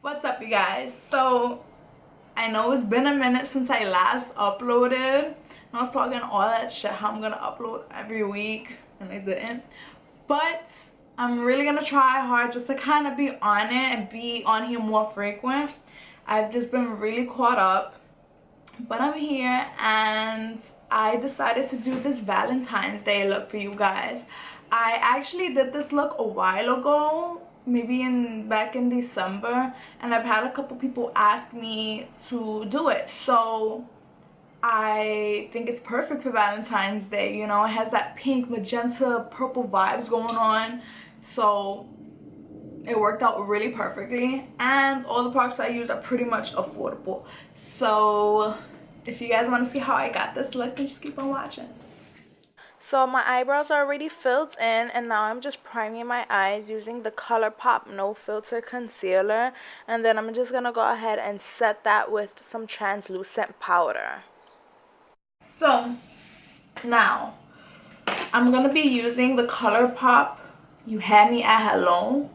What's up, you guys? So I know it's been a minute since I last uploaded. I was talking all that shit how I'm gonna upload every week and I didn't, but I'm really gonna try hard just to kind of be on it and be on here more frequent. I've just been really caught up, but I'm here and I decided to do this Valentine's Day look for you guys. I actually did this look a while ago, maybe back in December, and I've had a couple people ask me to do it, so I think it's perfect for Valentine's Day. You know, it has that pink, magenta, purple vibes going on, so it worked out really perfectly, and all the products I use are pretty much affordable. So if you guys want to see how I got this look, then just keep on watching. So my eyebrows are already filled in, and now I'm just priming my eyes using the Colourpop No Filter Concealer, and then I'm just gonna go ahead and set that with some translucent powder. So now I'm gonna be using the Colourpop You Had Me at Hello.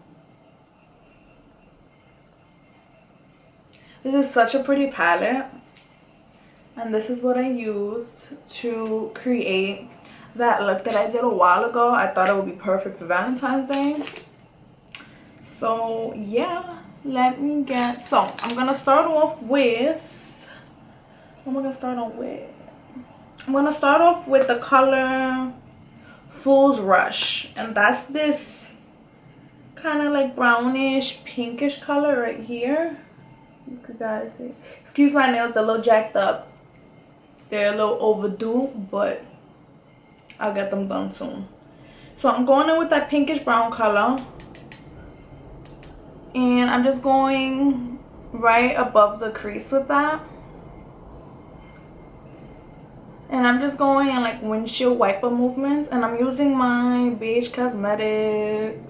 This is such a pretty palette, and this is what I used to create that look that I did a while ago. I thought it would be perfect for Valentine's Day. So yeah, I'm gonna start off with, what am I gonna start on with? I'm gonna start off with the color Fool's Rush, and that's this kind of like brownish pinkish color right here. You could guys see, excuse my nails, they're a little jacked up, they're a little overdue, but I'll get them done soon. So I'm going in with that pinkish brown color, and I'm just going right above the crease with that, and I'm just going in like windshield wiper movements, and I'm using my Beige Cosmetics,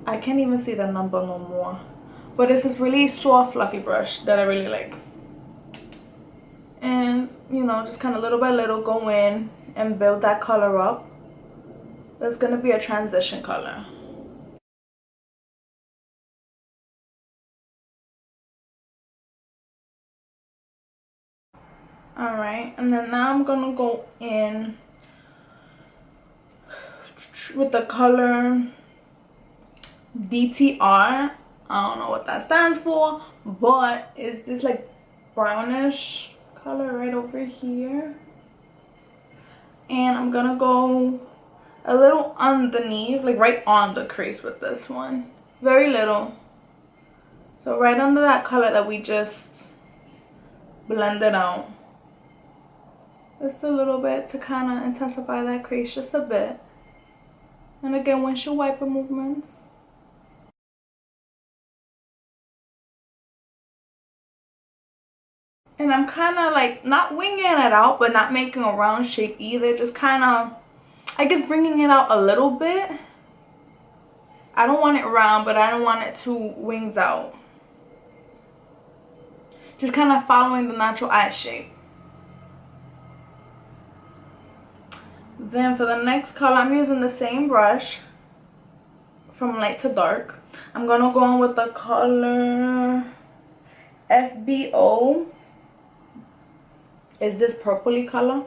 I can't even see the number no more, but it's this really soft fluffy brush that I really like. And you know, just kind of little by little go in and build that color up. That's gonna be a transition color. All right, and then now I'm gonna go in with the color DTR. I don't know what that stands for, but it's this like brownish color right over here, and I'm gonna go a little underneath, like right on the crease with this one, very little, so right under that color that we just blended out, just a little bit to kind of intensify that crease just a bit. And again, windshield wiper movements. And I'm kind of like not winging it out, but not making a round shape either, just kind of, I guess, bringing it out a little bit. I don't want it round, but I don't want it to wings out. Just kind of following the natural eye shape. Then for the next color, I'm using the same brush from light to dark. I'm gonna go in with the color FBO. Is this purpley color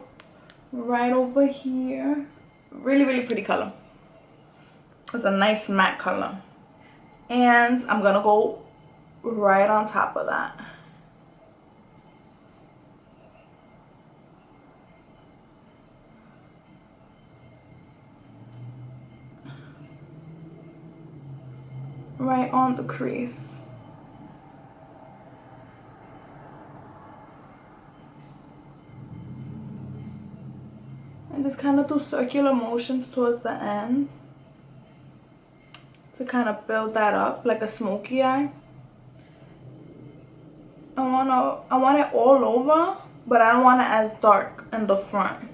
right over here. Really, really pretty color. It's a nice matte color, and I'm gonna go right on top of that. Right on the crease. just kind of do circular motions towards the end to kind of build that up like a smoky eye. I want it all over, but I don't want it as dark in the front.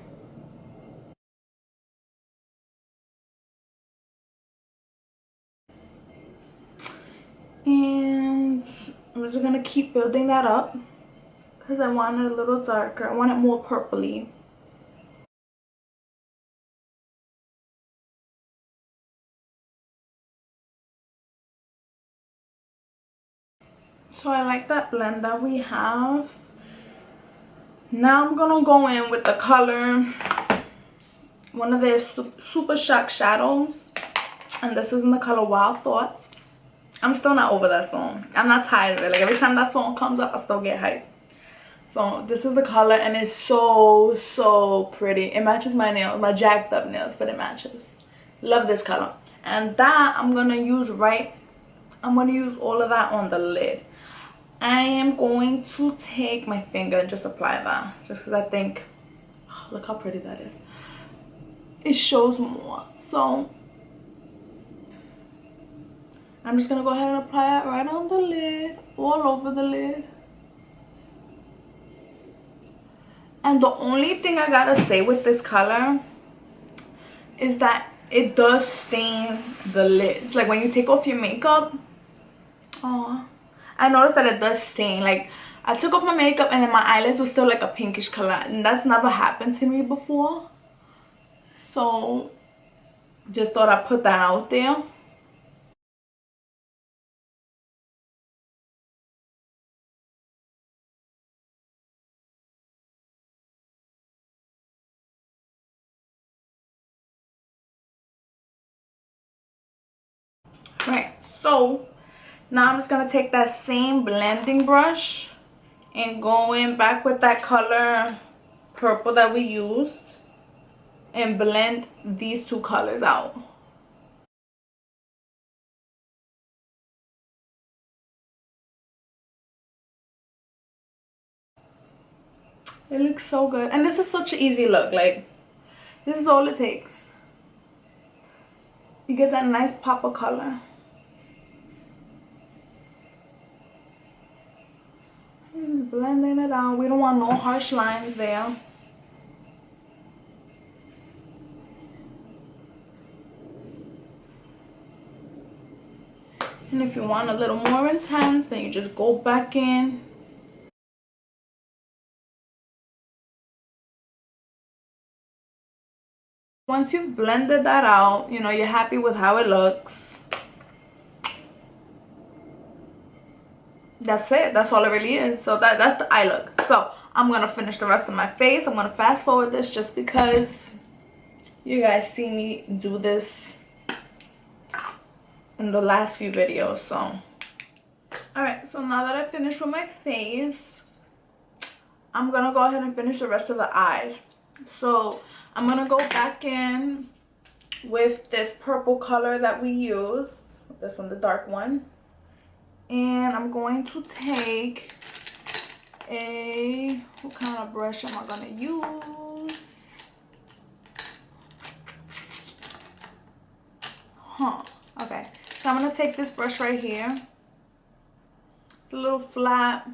And I'm just gonna keep building that up because I want it a little darker. I want it more purpley. So I like that blend that we have. Now I'm gonna go in with the color, one of their Super Shock shadows, and this is in the color Wild Thoughts. I'm still not over that song. I'm not tired of it. Like every time that song comes up, I still get hyped. So this is the color, and it's so pretty. It matches my nails, my jacked up nails, but it matches. Love this color. And that I'm gonna use all of that on the lid. I am going to take my finger and just apply that, just because I think, oh, look how pretty that is. It shows more. So I'm just gonna go ahead and apply it right on the lid, all over the lid. And the only thing I gotta say with this color is that it does stain the lids. Like when you take off your makeup, I noticed that it does stain. Like I took off my makeup and then my eyelids were still like a pinkish color, and that's never happened to me before. So just thought I'd put that out there. Right, so now I'm just gonna take that same blending brush and go in back with that color purple that we used and blend these two colors out. It looks so good, and this is such an easy look. Like this is all it takes. You get that nice pop of color. Blending it out. We don't want no harsh lines there. And if you want a little more intense, then you just go back in. Once you've blended that out, you know, you're happy with how it looks. That's it. That's all it really is. So that's the eye look. So I'm gonna finish the rest of my face. I'm gonna fast forward this just because you guys see me do this in the last few videos. So alright, so now that I finished with my face, I'm gonna go ahead and finish the rest of the eyes. So I'm gonna go back in with this purple color that we used, this one, the dark one. And I'm going to take what kind of brush am I gonna use? Okay, so I'm gonna take this brush right here. It's a little flat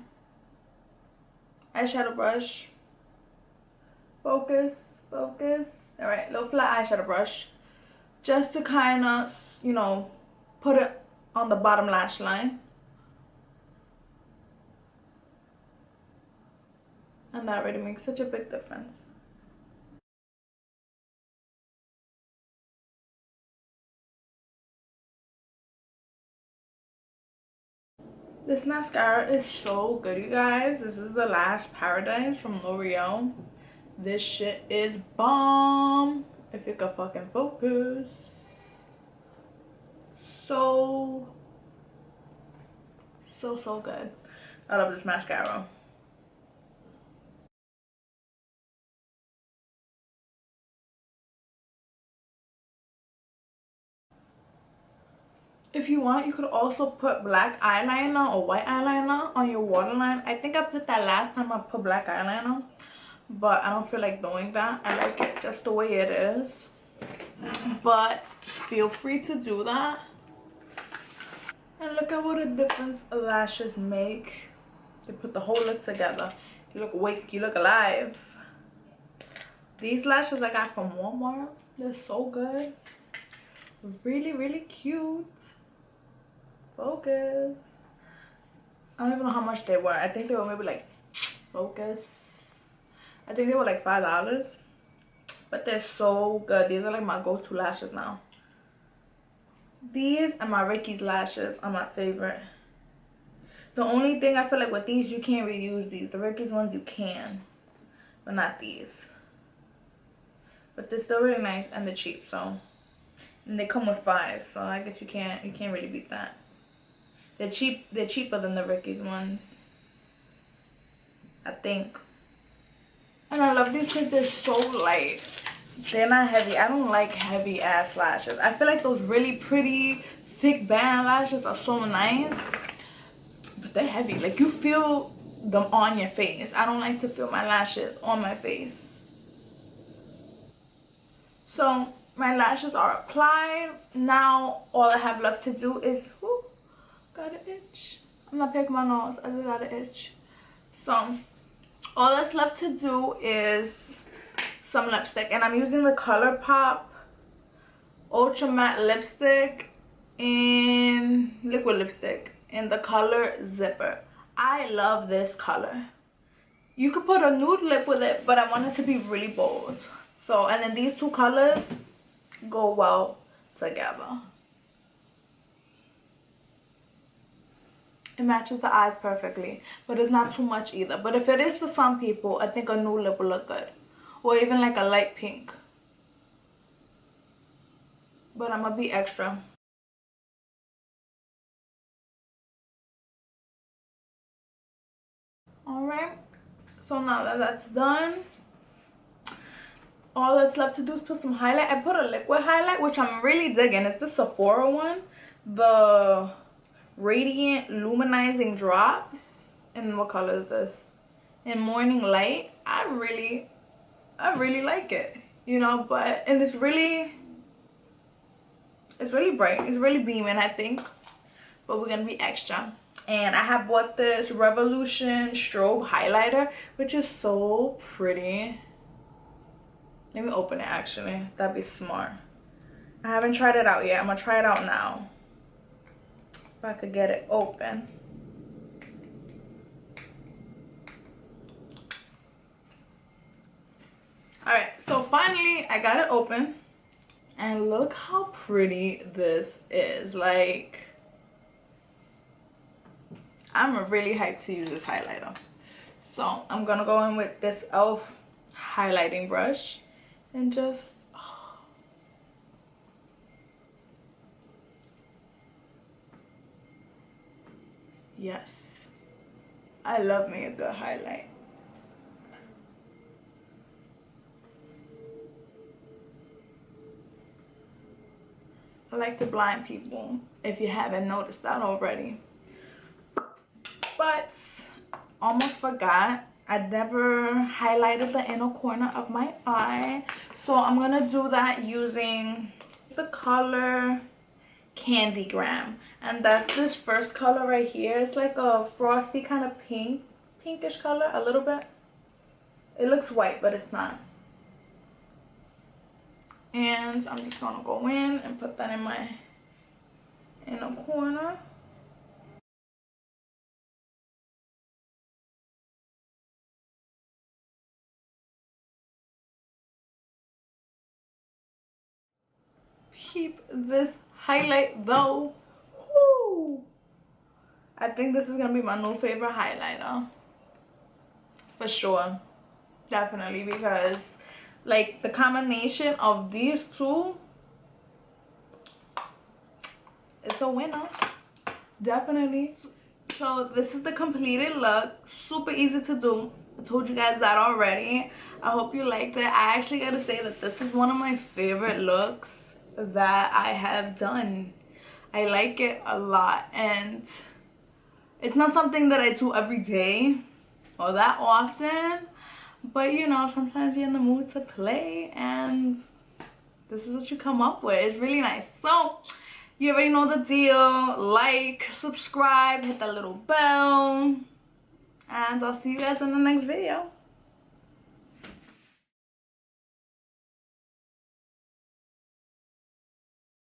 eyeshadow brush. Focus. All right, little flat eyeshadow brush, just to kind of, you know, put it on the bottom lash line. And that already makes such a big difference. This mascara is so good, you guys. This is the Lash Paradise from L'Oreal. This shit is bomb. If you can fucking focus. So good. I love this mascara. If you want, you could also put black eyeliner or white eyeliner on your waterline. I think I put that last time I put black eyeliner. but I don't feel like doing that. I like it just the way it is, but feel free to do that. And look at what a difference lashes make. They put the whole look together. You look awake, you look alive. These lashes I got from Walmart, they're so good. Really, really cute. Focus. I don't even know how much they were. I think they were maybe like, focus, I think they were like $5, but they're so good. These are like my go-to lashes now. These and my Ricky's lashes are my favorite. The only thing I feel like with these, you can't reuse these. The Ricky's ones you can, but not these. But they're still really nice and they're cheap, so. And they come with 5, so I guess you can't really beat that. They're cheap. They're cheaper than the Ricky's ones, I think. And I love these because they're so light. They're not heavy. I don't like heavy ass lashes. I feel like those really pretty thick band lashes are so nice, but they're heavy. Like you feel them on your face. I don't like to feel my lashes on my face. So my lashes are applied. Now all I have left to do is, whoo, got an itch. I'm not picking my nose. I just got an itch. So all that's left to do is some lipstick, and I'm using the Colourpop Ultra Matte lipstick in liquid lipstick in the color Zipper. I love this color. You could put a nude lip with it, but I want it to be really bold. So, and then these two colors go well together. It matches the eyes perfectly, but it's not too much either. But if it is for some people, I think a nude lip will look good. Or even like a light pink. But I'm gonna be extra. Alright, so now that that's done, all that's left to do is put some highlight. I put a liquid highlight, which I'm really digging. It's the Sephora one. The Radiant Luminizing Drops. And what color is this? In Morning Light. I really like it, you know, but, and it's really bright. It's really beaming, I think, but we're gonna be extra. And I have bought this Revolution strobe highlighter, which is so pretty. Let me open it, actually. That'd be smart. I haven't tried it out yet. I'm gonna try it out now, if I could get it open. Alright, so finally I got it open, and look how pretty this is. Like, I'm really hyped to use this highlighter. So I'm gonna go in with this e.l.f. highlighting brush and just, oh. Yes, I love me a good highlight. I like to blind people, if you haven't noticed that already. But almost forgot, I never highlighted the inner corner of my eye, so I'm gonna do that using the color Candy Gram, and that's this first color right here. It's like a frosty kind of pinkish color, a little bit. It looks white, but it's not. And I'm just gonna go in and put that in my inner corner. Keep this highlight though. Woo! I think this is gonna be my new favorite highlighter. For sure. Definitely, because like the combination of these two, it's a winner. Definitely. So this is the completed look. Super easy to do. I told you guys that already. I hope you liked it. I actually gotta say that this is one of my favorite looks that I have done. I like it a lot, and it's not something that I do every day or that often, But you know, sometimes you're in the mood to play and this is what you come up with. It's really nice. So you already know the deal. Like, subscribe, hit that little bell, and I'll see you guys in the next video.